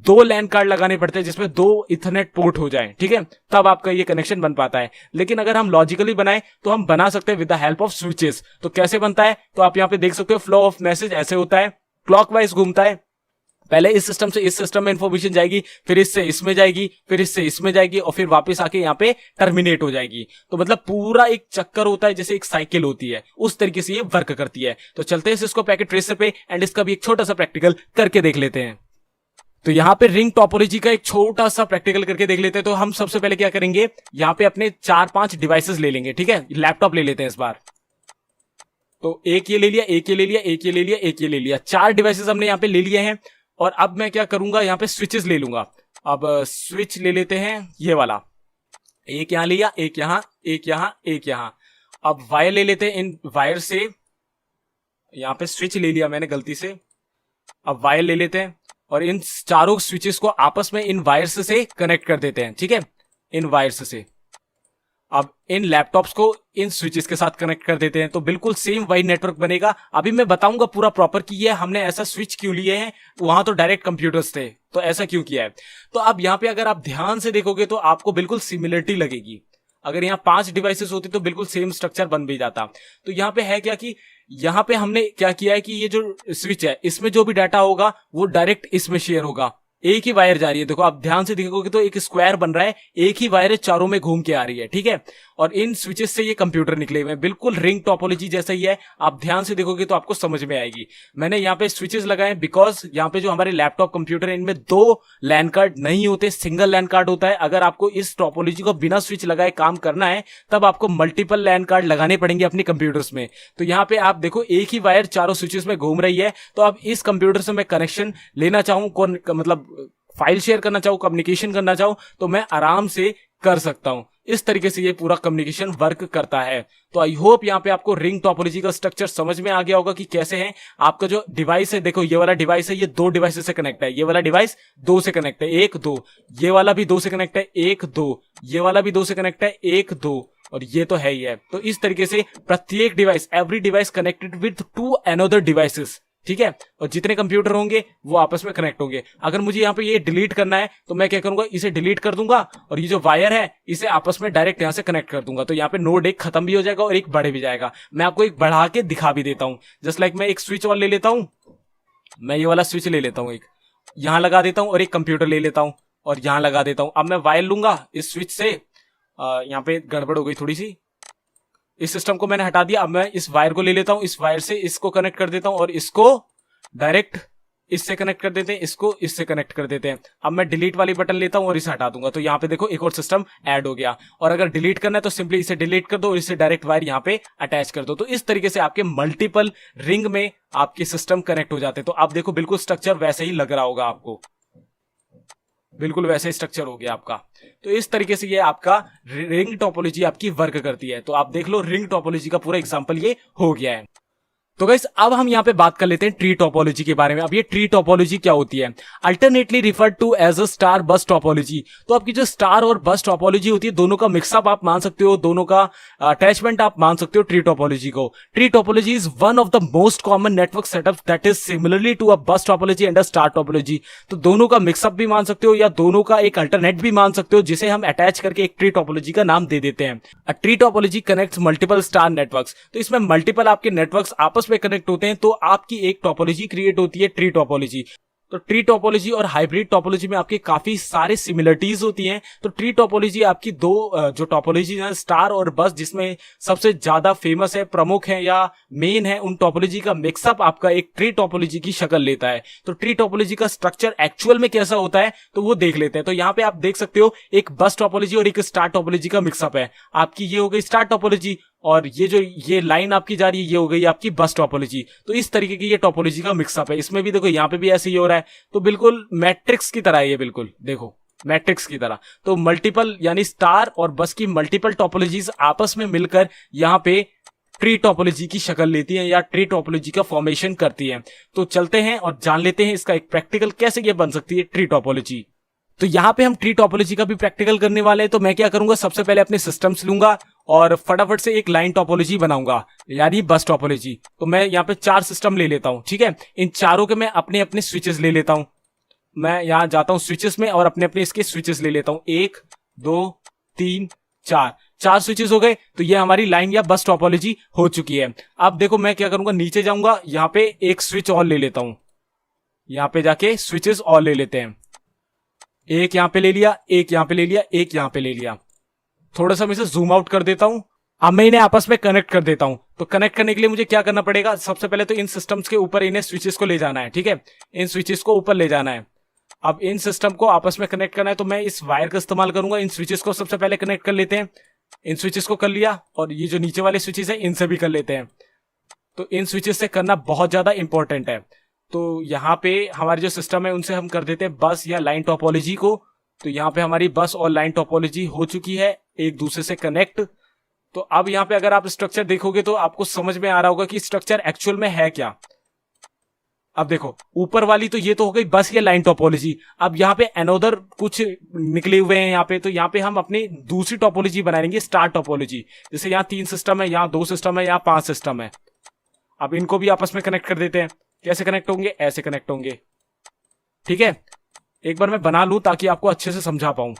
2 लैन कार्ड लगाने पड़ते हैं जिसमें 2 इथरनेट पोर्ट हो जाए। ठीक है, तब आपका ये कनेक्शन बन पाता है। लेकिन अगर हम लॉजिकली बनाए तो हम बना सकते हैं with the help of switches. तो कैसे बनता है, तो आप यहाँ पे देख सकते हो फ्लो ऑफ मैसेज ऐसे होता है, क्लॉकवाइज घूमता है। पहले इस सिस्टम से इस सिस्टम में इंफॉर्मेशन जाएगी, फिर इससे इसमें जाएगी, फिर इससे इसमें जाएगी और फिर वापस आके यहाँ पे टर्मिनेट हो जाएगी। तो मतलब पूरा एक चक्कर होता है, जैसे एक साइकिल होती है, उस तरीके से ये वर्क करती है। तो चलते हैं इसको पैकेट ट्रेसर पे एंड इसका भी एक छोटा सा प्रैक्टिकल करके देख लेते हैं। तो यहाँ पे रिंग टोपोलॉजी का एक छोटा सा प्रैक्टिकल करके देख लेते हैं। तो हम सबसे पहले क्या करेंगे, यहाँ पे अपने 4-5 डिवाइसेस ले लेंगे। ठीक है, लैपटॉप ले लेते हैं इस बार। तो एक ये ले लिया, एक ये ले लिया, एक ये ले लिया, एक ये ले लिया, 4 डिवाइसेस हमने यहाँ पे ले लिए हैं। और अब मैं क्या करूंगा, यहाँ पे स्विचेस ले लूंगा। अब स्विच ले लेते हैं ये वाला, एक यहां लिया, एक यहां, एक यहां, एक यहां। अब वायर ले लेते हैं, इन वायर से यहाँ पे स्विच ले लिया मैंने गलती से। अब वायर ले लेते हैं और इन चारों स्विचेस को आपस में इन वायर्स से कनेक्ट कर देते हैं, ठीक है, इन वायर्स से। अब इन लैपटॉप्स को इन स्विचेस के साथ कनेक्ट कर देते हैं, तो बिल्कुल सेम वही नेटवर्क बनेगा। अभी मैं बताऊंगा पूरा प्रॉपर कि ये हमने ऐसा स्विच क्यों लिए हैं, वहां तो डायरेक्ट कंप्यूटर्स थे तो ऐसा क्यों किया है। तो अब यहाँ पे अगर आप ध्यान से देखोगे तो आपको बिल्कुल सिमिलरिटी लगेगी। अगर यहाँ 5 डिवाइसेस होती तो बिल्कुल सेम स्ट्रक्चर बन भी जाता। तो यहाँ पे है क्या कि यहाँ पे हमने क्या किया है कि ये जो स्विच है इसमें जो भी डाटा होगा वो डायरेक्ट इसमें शेयर होगा। एक ही वायर जा रही है, देखो आप ध्यान से देखोगे तो एक स्क्वायर बन रहा है, एक ही वायर चारों में घूम के आ रही है, ठीक है। और इन स्विचेस से ये कंप्यूटर निकले हुए हैं, बिल्कुल रिंग टोपोलॉजी जैसा ही है। आप ध्यान से देखोगे तो आपको समझ में आएगी। मैंने यहाँ पे स्विचेस लगाए बिकॉज यहाँ पे जो हमारे लैपटॉप कंप्यूटर है इनमें 2 लैन कार्ड नहीं होते, सिंगल लैन कार्ड होता है। अगर आपको इस टोपोलॉजी को बिना स्विच लगाए काम करना है तब आपको मल्टीपल लैन कार्ड लगाने पड़ेंगे अपने कंप्यूटर्स में। तो यहाँ पे आप देखो एक ही वायर चारों स्विचेस में घूम रही है। तो अब इस कंप्यूटर से मैं कनेक्शन लेना चाहूं, कौन मतलब फाइल शेयर करना चाहूं, कम्युनिकेशन करना चाहूं तो मैं आराम से कर सकता हूं। इस तरीके से ये पूरा कम्युनिकेशन वर्क करता है। तो आई होप यहाँ पे आपको रिंग टोपोलॉजी का स्ट्रक्चर समझ में आ गया होगा कि कैसे है। आपका जो डिवाइस है, देखो ये वाला डिवाइस है, ये 2 डिवाइस से कनेक्ट है। ये वाला डिवाइस 2 से कनेक्ट है, 1 2। ये वाला भी 2 से कनेक्ट है, 1 2। ये वाला भी 2 से कनेक्ट है, 1 2। और ये तो है ही है। तो इस तरीके से प्रत्येक device, every device connected with 2 another devices, ठीक है। और जितने कंप्यूटर होंगे वो आपस में कनेक्ट होंगे। अगर मुझे यहाँ पे ये डिलीट करना है तो मैं क्या करूंगा, इसे डिलीट कर दूंगा और ये जो वायर है इसे आपस में डायरेक्ट यहाँ से कनेक्ट कर दूंगा। तो यहाँ पे नोड एक खत्म भी हो जाएगा और एक बढ़े भी जाएगा। मैं आपको एक बढ़ा के दिखा भी देता हूँ। जस्ट लाइक मैं एक स्विच और ले लेता हूँ, मैं ये वाला स्विच ले लेता हूँ, एक यहाँ लगा देता हूँ और एक कंप्यूटर ले लेता हूँ और यहाँ लगा देता हूँ। अब मैं वायर लूंगा इस स्विच से, यहाँ पे गड़बड़ हो गई थोड़ी सी, इस सिस्टम को मैंने हटा दिया। अब मैं इस वायर को ले लेता हूं, इस वायर से इसको कनेक्ट कर देता हूं और इसको डायरेक्ट इससे कनेक्ट कर देते हैं, इसको इससे कनेक्ट कर देते हैं। अब मैं डिलीट वाली बटन लेता हूं और इसे हटा दूंगा। तो यहाँ पे देखो एक और सिस्टम ऐड हो गया। और अगर डिलीट करना है तो सिंपली इसे डिलीट कर दो और इसे डायरेक्ट वायर यहाँ पे अटैच कर दो। तो इस तरीके से आपके मल्टीपल रिंग में आपके सिस्टम कनेक्ट हो जाते हैं। तो आप देखो बिल्कुल स्ट्रक्चर वैसे ही लग रहा होगा आपको, बिल्कुल वैसे स्ट्रक्चर हो गया आपका। तो इस तरीके से ये आपका रिंग टोपोलॉजी आपकी वर्क करती है। तो आप देख लो रिंग टोपोलॉजी का पूरा एग्जांपल ये हो गया है। तो गाइस अब हम यहाँ पे बात कर लेते हैं ट्री टोपोलॉजी के बारे में। अब ये ट्री टोपोलॉजी क्या होती है? Alternately referred to as a star bus topology. तो आपकी जो स्टार और बस टोपोलॉजी होती है दोनों का मिक्सअप आप मान सकते हो, दोनों का अटैचमेंट आप मान सकते हो ट्री टोपोलॉजी को। Tree topology is one of the most common network setup that is similarly to a bus topology and a star topology. तो दोनों का मिक्सअप भी मान सकते हो या दोनों का एक अल्टरनेट भी मान सकते हो, जिसे हम अटैच करके एक ट्री टोपोलॉजी का नाम दे देते हैं। A tree topology connects multiple star networks. तो इसमें मल्टीपल आपके नेटवर्क्स आपस में कनेक्ट होते हैं तो आपकी एक टोपोलॉजी क्रिएट होती है, ट्री टोपोलॉजी। तो ट्री टोपोलॉजी और हाइब्रिड टोपोलॉजी में आपके काफी सारे सिमिलरिटीज होती हैं। तो ट्री टोपोलॉजी आपकी दो जो टोपोलॉजी है स्टार और बस, जिसमें सबसे ज्यादा फेमस है, प्रमुख है या मेन है, उन टोपोलॉजी का मिक्सअप आपका एक ट्री टोपोलॉजी की शक्ल लेता है। तो ट्री टोपोलॉजी का स्ट्रक्चर एक्चुअल में कैसा होता है तो वो देख लेते हैं। तो यहाँ पे आप देख सकते हो एक बस टोपोलॉजी और एक स्टार टोपोलॉजी का मिक्सअप है। आपकी ये हो गई स्टार टोपोलॉजी और ये जो ये लाइन आपकी जा रही है ये हो गई आपकी बस टोपोलॉजी। तो इस तरीके की ये टोपोलॉजी का मिक्सअप है। इसमें भी देखो यहाँ पे भी ऐसे ही हो रहा है। तो बिल्कुल मैट्रिक्स की तरह है ये, बिल्कुल देखो मैट्रिक्स की तरह। तो मल्टीपल यानी स्टार और बस की मल्टीपल टोपोलॉजीज आपस में मिलकर यहाँ पे ट्री टोपोलॉजी की शक्ल लेती है या ट्री टोपोलॉजी का फॉर्मेशन करती है। तो चलते हैं और जान लेते हैं इसका एक प्रैक्टिकल कैसे ये बन सकती है ट्री टोपोलॉजी। तो यहाँ पे हम ट्री टोपोलॉजी का भी प्रैक्टिकल करने वाले हैं। तो मैं क्या करूंगा, सबसे पहले अपने सिस्टम्स लूंगा और फटाफट से एक लाइन टोपोलॉजी बनाऊंगा यानी बस टोपोलॉजी। तो मैं यहाँ पे 4 सिस्टम ले लेता हूं, ठीक है। इन चारों के मैं अपने अपने स्विचेस ले लेता हूं। मैं यहाँ जाता हूं स्विचेस में और अपने अपने इसके स्विचेस ले लेता हूं। 1 2 3 4 स्विचेस हो गए। तो ये हमारी लाइन या बस टोपोलॉजी हो चुकी है। अब देखो मैं क्या करूंगा, नीचे जाऊंगा, यहाँ पे एक स्विच और ले लेता हूं। यहाँ पे जाके स्विचेस और ले लेते हैं। एक यहाँ पे ले लिया, एक यहाँ पे ले लिया, एक यहाँ पे ले लिया। थोड़ा सा मैं इसे जूम आउट कर देता हूं। अब मैं इन्हें आपस में कनेक्ट कर देता हूं। तो कनेक्ट करने के लिए मुझे क्या करना पड़ेगा, सबसे पहले तो इन सिस्टम्स के ऊपर इन्हें स्विचेस को ले जाना है, ठीक है। इन स्विचेस को ऊपर ले जाना है। अब इन सिस्टम को आपस में कनेक्ट करना है तो मैं इस वायर का इस्तेमाल करूंगा। इन स्विचेस को सबसे पहले कनेक्ट कर लेते हैं। इन स्विचेस को कर लिया और ये जो नीचे वाले स्विचेस है इनसे भी कर लेते हैं। तो इन स्विचेस से करना बहुत ज्यादा इंपॉर्टेंट है। तो यहाँ पे हमारे जो सिस्टम है उनसे हम कर देते हैं बस या लाइन टोपोलॉजी को। तो यहाँ पे हमारी बस और लाइन टोपोलॉजी हो चुकी है एक दूसरे से कनेक्ट। तो अब यहाँ पे अगर आप स्ट्रक्चर देखोगे तो आपको समझ में आ रहा होगा कि स्ट्रक्चर एक्चुअल में है क्या। अब देखो ऊपर वाली तो ये तो हो गई बस ये लाइन टोपोलॉजी। अब यहाँ पे अनोदर कुछ निकले हुए हैं यहाँ पे, तो यहाँ पे हम अपनी दूसरी टोपोलॉजी बनाएंगे, स्टार टोपोलॉजी। जैसे यहाँ 3 सिस्टम है, यहाँ 2 सिस्टम है, यहाँ 5 सिस्टम है। अब इनको भी आपस में कनेक्ट कर देते हैं। कैसे कनेक्ट होंगे? ऐसे कनेक्ट होंगे, ठीक है। एक बार मैं बना लूं ताकि आपको अच्छे से समझा पाऊं।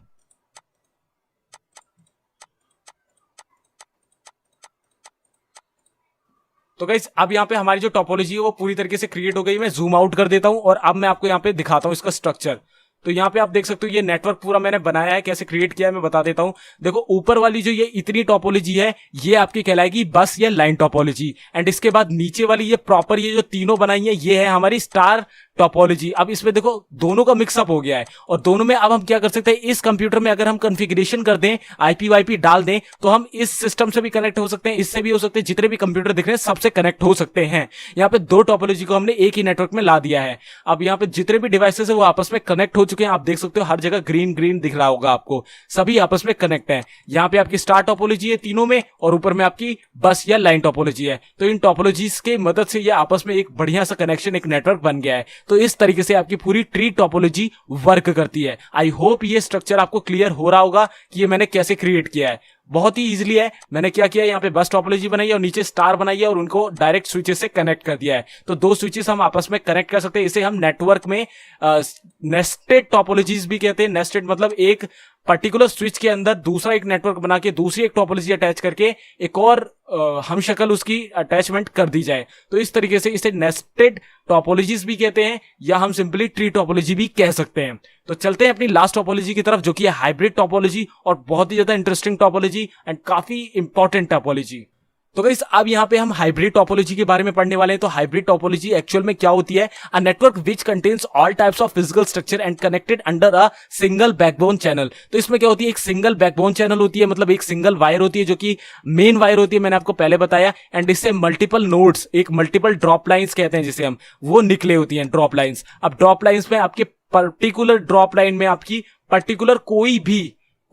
तो गाइस अब यहाँ पे हमारी जो टोपोलॉजी है वो पूरी तरीके से क्रिएट हो गई। मैं जूम आउट कर देता हूं और अब मैं आपको यहाँ पे दिखाता हूं इसका स्ट्रक्चर। तो यहाँ पे आप देख सकते हो ये नेटवर्क पूरा मैंने बनाया है, कैसे क्रिएट किया है मैं बता देता हूं। देखो ऊपर वाली जो ये इतनी टोपोलॉजी है ये आपकी कहलाएगी बस या लाइन टोपोलॉजी, एंड इसके बाद नीचे वाली ये प्रॉपर ये जो तीनों बनाई है ये है हमारी स्टार टोपोलॉजी। अब इसमें देखो दोनों का मिक्सअप हो गया है और दोनों में अब हम क्या कर सकते हैं, इस कंप्यूटर में अगर हम कॉन्फ़िगरेशन कर दें, आईपी वाईपी डाल दें, तो हम इस सिस्टम से भी कनेक्ट हो सकते हैं, इससे भी हो सकते हैं, जितने भी कंप्यूटर दिख रहे हैं सबसे कनेक्ट हो सकते हैं। यहाँ पे 2 टोपोलॉजी को हमने एक ही नेटवर्क में ला दिया है। अब यहाँ पे जितने भी डिवाइसेस है वो आपस में कनेक्ट हो चुके हैं। आप देख सकते हो हर जगह ग्रीन ग्रीन दिख रहा होगा आपको, सभी आपस में कनेक्ट है। यहाँ पे आपकी स्टार टोपोलॉजी है तीनों में और ऊपर में आपकी बस या लाइन टोपोलॉजी है। तो इन टोपोलॉजीज के मदद से ये आपस में एक बढ़िया सा कनेक्शन, एक नेटवर्क बन गया है। तो इस तरीके से आपकी पूरी ट्री टोपोलॉजी वर्क करती है। आई होप ये स्ट्रक्चर आपको क्लियर हो रहा होगा कि ये मैंने कैसे क्रिएट किया है। बहुत ही इजीली है। मैंने क्या किया, यहाँ पे बस टोपोलॉजी बनाई है और नीचे स्टार बनाई है और उनको डायरेक्ट स्विचेस से कनेक्ट कर दिया है। तो 2 स्विचेस हम आपस में कनेक्ट कर सकते हैं। इसे हम नेटवर्क में नेस्टेड टोपोलॉजीज भी कहते हैं। नेस्टेड मतलब एक पर्टिकुलर स्विच के अंदर दूसरा एक नेटवर्क बना के दूसरी एक टोपोलॉजी अटैच करके एक और हम शक्ल उसकी अटैचमेंट कर दी जाए। तो इस तरीके से इसे नेस्टेड टोपोलॉजीज भी कहते हैं या हम सिंपली ट्री टोपोलॉजी भी कह सकते हैं। तो चलते हैं अपनी लास्ट टोपोलॉजी की तरफ जो कि है हाइब्रिड टोपोलॉजी, और बहुत ही ज्यादा इंटरेस्टिंग टोपोलॉजी एंड काफी इंपॉर्टेंट टोपोलॉजी। तो गाइस अब यहाँ पे हम हाइब्रिड टोपोलॉजी के बारे में पढ़ने वाले हैं। तो हाइब्रिड टोपोलॉजी एक्चुअल में क्या होती है? A network which contains all types of physical structure and connected under a single backbone channel. तो इसमें क्या होती है, एक सिंगल बैकबोन चैनल होती है, मतलब एक सिंगल वायर होती है जो कि मेन वायर होती है, मैंने आपको पहले बताया। एंड इससे मल्टीपल नोड्स, एक मल्टीपल ड्रॉप लाइन्स कहते हैं जिसे हम, वो निकले होती हैं ड्रॉप लाइन्स। अब ड्रॉप लाइन्स में आपके पर्टिकुलर ड्रॉप लाइन में आपकी पर्टिकुलर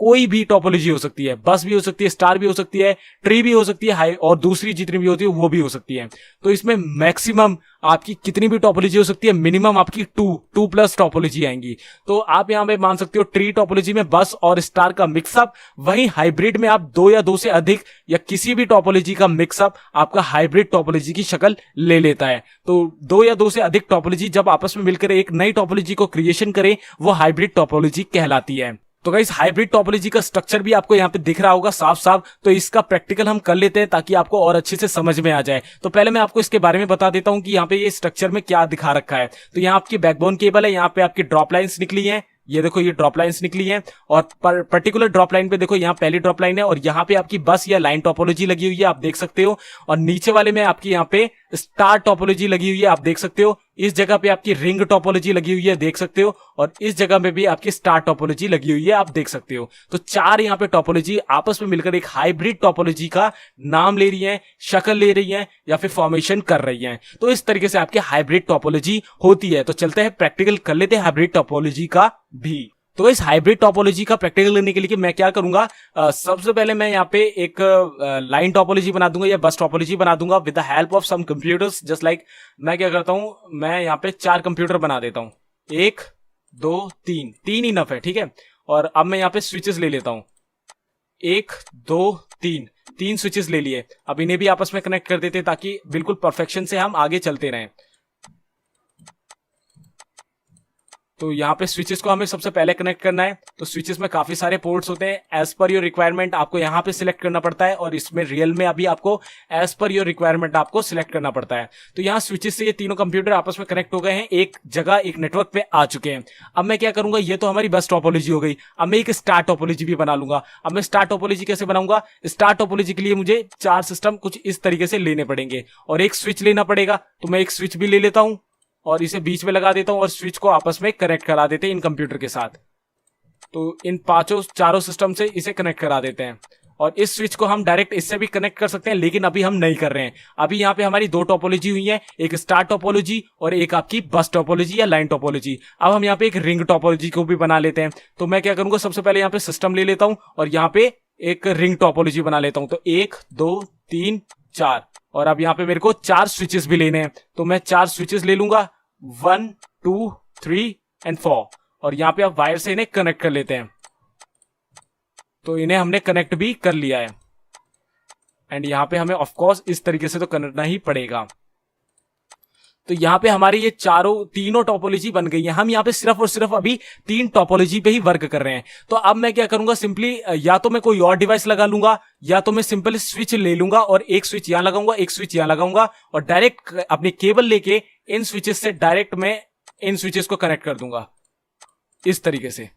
कोई भी टोपोलॉजी हो सकती है, बस भी हो सकती है, स्टार भी हो सकती है, ट्री भी हो सकती है, हाई और दूसरी जितनी भी होती है वो भी हो सकती है। तो इसमें मैक्सिमम आपकी कितनी भी टोपोलॉजी हो सकती है, मिनिमम आपकी 2 प्लस टोपोलॉजी आएंगी। तो आप यहां पे मान सकते हो ट्री टोपोलॉजी में बस और स्टार का मिक्सअप, वहीं हाइब्रिड में आप 2 या 2 से अधिक या किसी भी टोपोलॉजी का मिक्सअप आपका हाइब्रिड टोपोलॉजी की शक्ल ले लेता है। तो 2 या 2 से अधिक टोपोलॉजी जब आपस में मिलकर एक नई टोपोलॉजी को क्रिएशन करें वो हाइब्रिड टोपोलॉजी कहलाती है। तो गाइस हाइब्रिड टोपोलॉजी का स्ट्रक्चर भी आपको यहाँ पे दिख रहा होगा साफ साफ। तो इसका प्रैक्टिकल हम कर लेते हैं ताकि आपको और अच्छे से समझ में आ जाए। तो पहले मैं आपको इसके बारे में बता देता हूँ कि यहाँ पे ये स्ट्रक्चर में क्या दिखा रखा है। तो यहाँ आपकी बैकबोन केबल है, यहाँ पे आपकी ड्रॉप लाइन्स निकली है, ये देखो ये ड्रॉप लाइन्स निकली हैं, और पर्टिकुलर ड्रॉप लाइन पे देखो यहाँ पहली ड्रॉप लाइन है और यहाँ पे आपकी बस या लाइन टोपोलॉजी लगी हुई है, आप देख सकते हो। और नीचे वाले में आपकी यहाँ पे स्टार टोपोलॉजी लगी हुई है, आप देख सकते हो। इस जगह पे आपकी रिंग टोपोलॉजी लगी हुई है, देख सकते हो। और इस जगह पे भी आपकी स्टार टोपोलॉजी लगी हुई है, आप देख सकते हो। तो 4 यहाँ पे टोपोलॉजी आपस में मिलकर एक हाइब्रिड टोपोलॉजी का नाम ले रही है, शक्ल ले रही है या फिर फॉर्मेशन कर रही है। तो इस तरीके से आपकी हाइब्रिड टोपोलॉजी होती है। तो चलते हैं प्रैक्टिकल कर लेते हैं हाइब्रिड टोपोलॉजी का भी। तो इस हाइब्रिड टोपोलॉजी का प्रैक्टिकल करने के लिए मैं क्या करूंगा, सबसे पहले मैं यहाँ पे एक लाइन टोपोलॉजी बना दूंगा या बस टोपोलॉजी बना दूंगा with the help of some computers. Just like मैं क्या करता हूं, मैं यहाँ पे 4 कंप्यूटर बना देता हूं, 1 2 3 इनफ है, ठीक है। और अब मैं यहाँ पे स्विचेस ले लेता हूं, 1 2 3 स्विचेस ले लिए। अब इन्हें भी आपस में कनेक्ट कर देते ताकि बिल्कुल परफेक्शन से हम आगे चलते रहें। तो यहाँ पे स्विचेस को हमें सबसे पहले कनेक्ट करना है। तो स्विचेस में काफी सारे पोर्ट्स होते हैं, एज पर योर रिक्वायरमेंट आपको यहाँ पे सिलेक्ट करना पड़ता है, और इसमें रियल में अभी आपको एज पर योर रिक्वायरमेंट आपको सिलेक्ट करना पड़ता है। तो यहाँ स्विचेस से ये तीनों कंप्यूटर आपस में कनेक्ट हो गए हैं, एक जगह एक नेटवर्क पे आ चुके हैं। अब मैं क्या करूंगा, ये तो हमारी बस टोपोलॉजी हो गई, अब मैं एक स्टार टोपोलॉजी भी बना लूंगा। अब मैं स्टार टोपोलॉजी कैसे बनाऊंगा, स्टार टोपोलॉजी के लिए मुझे 4 सिस्टम कुछ इस तरीके से लेने पड़ेंगे और एक स्विच लेना पड़ेगा। तो मैं एक स्विच भी ले लेता हूं और इसे बीच में लगा देता हूं और स्विच को आपस में कनेक्ट करा देते हैं इन कंप्यूटर के साथ। तो इन 4 सिस्टम से इसे कनेक्ट करा देते हैं, और इस स्विच को हम डायरेक्ट इससे भी कनेक्ट कर सकते हैं, लेकिन अभी हम नहीं कर रहे हैं। अभी यहाँ पे हमारी 2 टोपोलॉजी हुई है, एक स्टार टोपोलॉजी और एक आपकी बस टोपोलॉजी या लाइन टोपोलॉजी। अब हम यहाँ पे एक रिंग टोपोलॉजी को भी बना लेते हैं। तो मैं क्या करूंगा, सबसे पहले यहाँ पे सिस्टम ले लेता हूं और यहाँ पे एक रिंग टोपोलॉजी बना लेता हूं। तो 1 2 3 4 और अब यहाँ पे मेरे को 4 स्विचेस भी लेने हैं, तो मैं 4 स्विचेस ले लूंगा 1 2 3 एंड 4 और यहाँ पे आप वायर से इन्हें कनेक्ट कर लेते हैं। तो इन्हें हमने कनेक्ट भी कर लिया है एंड यहाँ पे हमें ऑफ कोर्स इस तरीके से तो करना ही पड़ेगा। तो यहाँ पे हमारे ये तीनों टोपोलॉजी बन गई है। हम यहाँ पे सिर्फ और सिर्फ अभी 3 टोपोलॉजी पे ही वर्क कर रहे हैं। तो अब मैं क्या करूंगा, सिंपली या तो मैं कोई और डिवाइस लगा लूंगा या तो मैं सिंपल स्विच ले लूंगा और एक स्विच यहां लगाऊंगा, एक स्विच यहां लगाऊंगा और डायरेक्ट अपनी केबल लेके इन स्विचेस से डायरेक्ट मैं इन स्विचेस को कनेक्ट कर दूंगा इस तरीके से।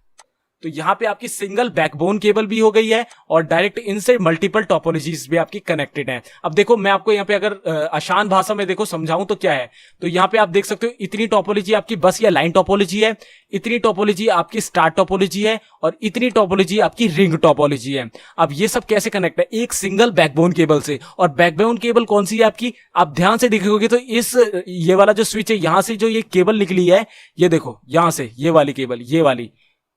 तो यहां पे आपकी सिंगल बैकबोन केबल भी हो गई है और डायरेक्ट इनसे मल्टीपल टोपोलॉजीज भी आपकी कनेक्टेड हैं। अब देखो मैं आपको यहाँ पे अगर आसान भाषा में देखो समझाऊं तो क्या है, तो यहाँ पे आप देख सकते हो इतनी टोपोलॉजी आपकी बस या लाइन टोपोलॉजी है, इतनी टोपोलॉजी आपकी स्टार टोपोलॉजी है और इतनी टोपोलॉजी आपकी रिंग टोपोलॉजी है। अब ये सब कैसे कनेक्ट है, एक सिंगल बैकबोन केबल से। और बैकबोन केबल कौन सी है आपकी, आप ध्यान से देखोगे तो इस ये वाला जो स्विच है यहां से जो ये केबल निकली है, ये देखो यहां से ये वाली केबल,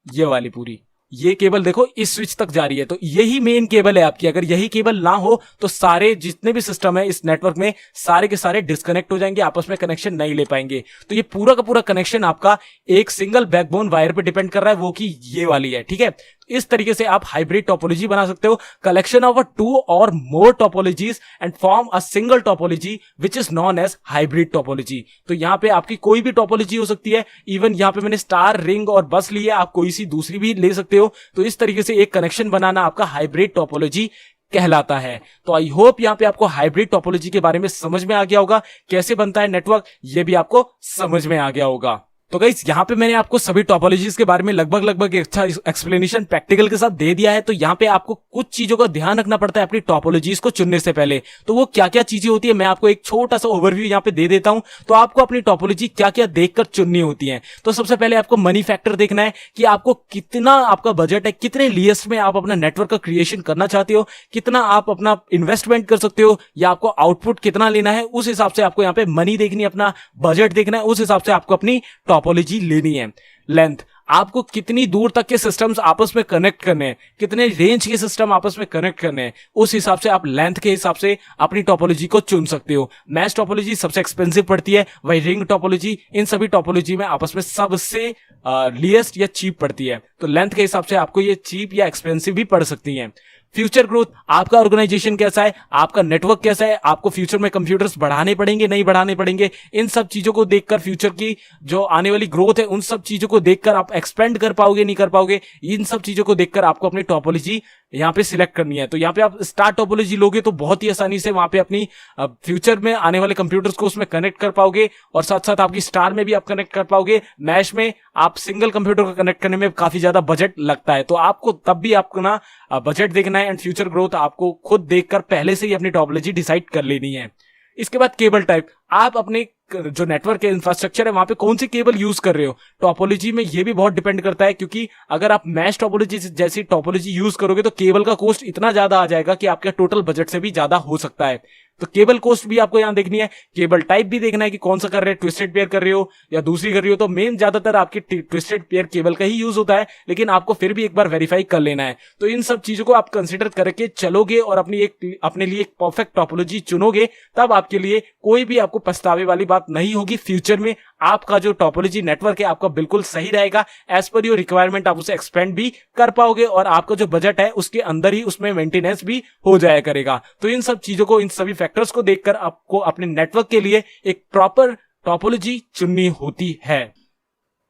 ये वाली पूरी ये केबल देखो इस स्विच तक जा रही है। तो यही मेन केबल है आपकी। अगर यही केबल ना हो तो सारे जितने भी सिस्टम है इस नेटवर्क में सारे के सारे डिस्कनेक्ट हो जाएंगे, आपस में कनेक्शन नहीं ले पाएंगे। तो ये पूरा का पूरा कनेक्शन आपका एक सिंगल बैकबोन वायर पे डिपेंड कर रहा है, वो की ये वाली है। ठीक है, इस तरीके से आप हाइब्रिड टोपोलॉजी बना सकते हो, collection of 2 or more topologies and form a single topology which is known as hybrid topology. तो यहां पे आपकी कोई भी टोपोलॉजी हो सकती है, इवन यहां पे मैंने स्टार, रिंग और बस ली है, आप कोई सी दूसरी भी ले सकते हो। तो इस तरीके से एक कनेक्शन बनाना आपका हाइब्रिड टोपोलॉजी कहलाता है। तो आई होप यहां पे आपको हाइब्रिड टोपोलॉजी के बारे में समझ में आ गया होगा, कैसे बनता है नेटवर्क ये भी आपको समझ में आ गया होगा। तो गाइस यहाँ पे मैंने आपको सभी टोपोलॉजीज के बारे में लगभग एक अच्छा एक्सप्लेनेशन प्रैक्टिकल के साथ दे दिया है। तो यहाँ पे आपको कुछ चीजों का ध्यान रखना पड़ता है अपनी टोपोलॉजीज को चुनने से पहले। तो वो क्या क्या चीजें होती है मैं आपको एक छोटा सा ओवरव्यू यहाँ पे दे देता हूँ। तो आपको अपनी टोपोलॉजी क्या क्या देखकर चुननी होती है। तो सबसे पहले आपको मनी फैक्टर देखना है कि आपको कितना आपका बजट है, कितने लियस्ट में आप अपना नेटवर्क का क्रिएशन करना चाहते हो, कितना आप अपना इन्वेस्टमेंट कर सकते हो या आपको आउटपुट कितना लेना है, उस हिसाब से आपको यहाँ पे मनी देखनी है, अपना बजट देखना है, उस हिसाब से आपको अपनी टोपोलॉजी लेनी है। लेंथ, आपको कितनी दूर तक के सिस्टम्स आपस में कनेक्ट करने हैं, कितने रेंज के सिस्टम आपस में कनेक्ट करने हैं, उस हिसाब से आप लेंथ के हिसाब से अपनी टोपोलॉजी को चुन सकते हो। मैश टोपोलॉजी सबसे एक्सपेंसिव पड़ती है, वही रिंग टोपोलॉजी इन सभी टोपोलॉजी में आपस में सबसे लीस्ट या चीप पड़ती है। तो लेंथ के हिसाब से आपको ये चीप या एक्सपेंसिव भी पड़ सकती है। फ्यूचर ग्रोथ, आपका ऑर्गेनाइजेशन कैसा है, आपका नेटवर्क कैसा है, आपको फ्यूचर में कंप्यूटर्स बढ़ाने पड़ेंगे नहीं बढ़ाने पड़ेंगे, इन सब चीजों को देखकर फ्यूचर की जो आने वाली ग्रोथ है उन सब चीजों को देखकर आप एक्सपेंड कर पाओगे नहीं कर पाओगे, इन सब चीजों को देखकर आपको अपनी टोपोलॉजी यहाँ पे सिलेक्ट करनी है। तो यहाँ पे आप स्टार टोपोलॉजी लोगे तो बहुत ही आसानी से वहां पे अपनी फ्यूचर में आने वाले कंप्यूटर्स को उसमें कनेक्ट कर पाओगे और साथ साथ आपकी स्टार में भी आप कनेक्ट कर पाओगे। मैश में आप सिंगल कंप्यूटर को कनेक्ट करने में काफी ज्यादा बजट लगता है, तो आपको तब भी आपको ना बजट देखना है एंड फ्यूचर ग्रोथ आपको खुद देखकर पहले से ही अपनी टोपोलॉजी डिसाइड कर लेनी है। इसके बाद केबल टाइप, आप अपने जो नेटवर्क के इंफ्रास्ट्रक्चर है वहां पे कौन सी केबल यूज कर रहे हो, टोपोलॉजी में ये भी बहुत डिपेंड करता है। क्योंकि अगर आप मैश टोपोलॉजी जैसी टोपोलॉजी यूज करोगे तो केबल का कॉस्ट इतना ज्यादा आ जाएगा कि आपके टोटल बजट से भी ज्यादा हो सकता है। तो केबल कॉस्ट भी आपको यहां देखनी है, केबल टाइप भी देखना है कि कौन सा कर रहे हो, ट्विस्टेड पेयर कर रहे हो या दूसरी कर रही हो। तो मेन ज्यादातर आपकी ट्विस्टेड पेयर केबल का ही यूज होता है, लेकिन आपको फिर भी एक बार वेरीफाई कर लेना है। तो इन सब चीजों को आप कंसिडर करके चलोगे और अपने लिए एक परफेक्ट टोपोलॉजी चुनोगे, तब आपके लिए कोई भी आपको पछतावे वाली बात नहीं होगी। फ्यूचर में आपका जो टोपोलॉजी नेटवर्क है आपका बिल्कुल सही रहेगा, एज पर योर रिक्वायरमेंट आप उसे एक्सपेंड भी कर पाओगे और आपका जो बजट है उसके अंदर ही उसमें मेंटेनेंस भी हो जाया करेगा। तो इन सब चीजों को, इन सभी फैक्टर्स को देखकर आपको अपने नेटवर्क के लिए एक प्रॉपर टोपोलॉजी चुननी होती है।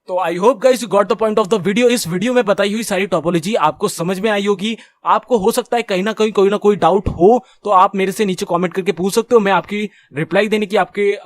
तो I hope guys you got the point of the video. इस वीडियो में बताई हुई सारी टोपोलॉजी आपको समझ में आई होगी। आपको हो सकता है कहीं ना कहीं कोई ना कोई डाउट हो तो आप मेरे से नीचे कमेंट करके पूछ सकते हो। मैं आपकी रिप्लाई देने की, आपके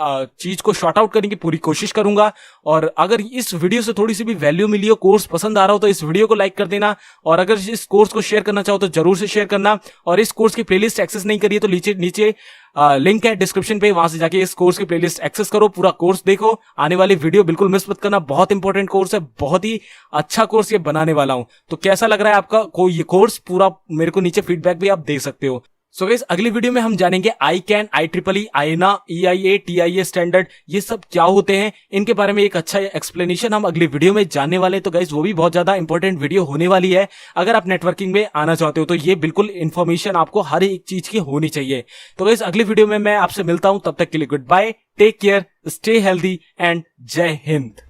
चीज को शॉर्ट आउट करने की पूरी कोशिश करूंगा। और अगर इस वीडियो से थोड़ी सी भी वैल्यू मिली हो, कोर्स पसंद आ रहा हो, तो इस वीडियो को लाइक कर देना। और अगर इस कोर्स को शेयर करना चाहो तो जरूर से शेयर करना। और इस कोर्स की प्लेलिस्ट एक्सेस नहीं करिए तो नीचे लिंक है डिस्क्रिप्शन पे, वहां से जाके इस कोर्स की प्लेलिस्ट एक्सेस करो, पूरा कोर्स देखो। आने वाली वीडियो बिल्कुल मिस मत करना, बहुत इंपॉर्टेंट कोर्स है, बहुत ही अच्छा कोर्स ये बनाने वाला हूं। तो कैसा लग रहा है आपका कोई ये कोर्स पूरा, मेरे को नीचे फीडबैक भी आप दे सकते हो। सो गाइस अगली वीडियो में हम जानेंगे ICANN, IEEE, आईना, EIA, TIA स्टैंडर्ड ये सब क्या होते हैं, इनके बारे में एक अच्छा एक्सप्लेनेशन हम अगली वीडियो में जानने वाले हैं। तो गाइस वो भी बहुत ज्यादा इंपॉर्टेंट वीडियो होने वाली है। अगर आप नेटवर्किंग में आना चाहते हो तो ये बिल्कुल इन्फॉर्मेशन आपको हर एक चीज की होनी चाहिए। तो गाइस अगली वीडियो में मैं आपसे मिलता हूं, तब तक के लिए good bye, take care, stay healthy and जय हिंद।